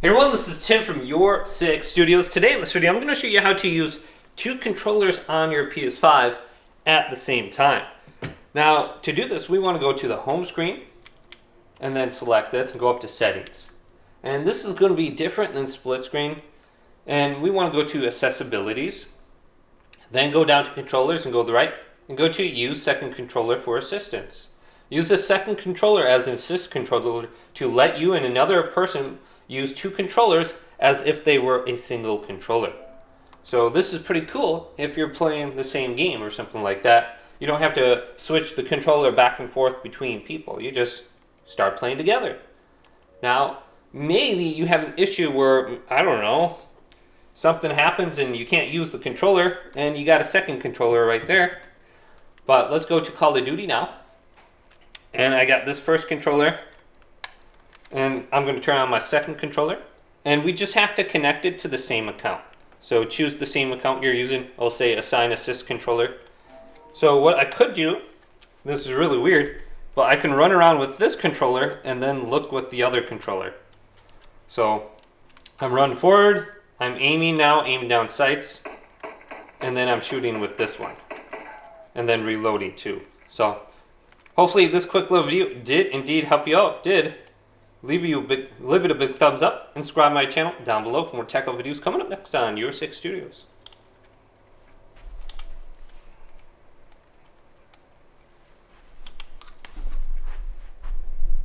Hey everyone, this is Tim from Your Six Studios. Today in this video, I'm going to show you how to use two controllers on your PS5 at the same time. Now, to do this, we want to go to the home screen and then select this and go up to settings. And this is going to be different than split screen. And we want to go to accessibilities, then go down to controllers and go to the right and go to use second controller for assistance. Use the second controller as an assist controller to let you and another person use two controllers as if they were a single controller. So this is pretty cool if you're playing the same game or something like that. You don't have to switch the controller back and forth between people. You just start playing together. Now, maybe you have an issue where, I don't know, something happens and you can't use the controller and you got a second controller right there. But let's go to Call of Duty now. And I got this first controller. And I'm going to turn on my second controller. And we just have to connect it to the same account. So choose the same account you're using. I'll say assign assist controller. So what I could do, this is really weird, but I can run around with this controller and then look with the other controller. So I'm running forward, I'm aiming now, aiming down sights, and then I'm shooting with this one. And then reloading too. So hopefully this quick little video did indeed help you out. If it did, leave it a big thumbs up and subscribe to my channel down below for more tech videos coming up next on Your Six Studios.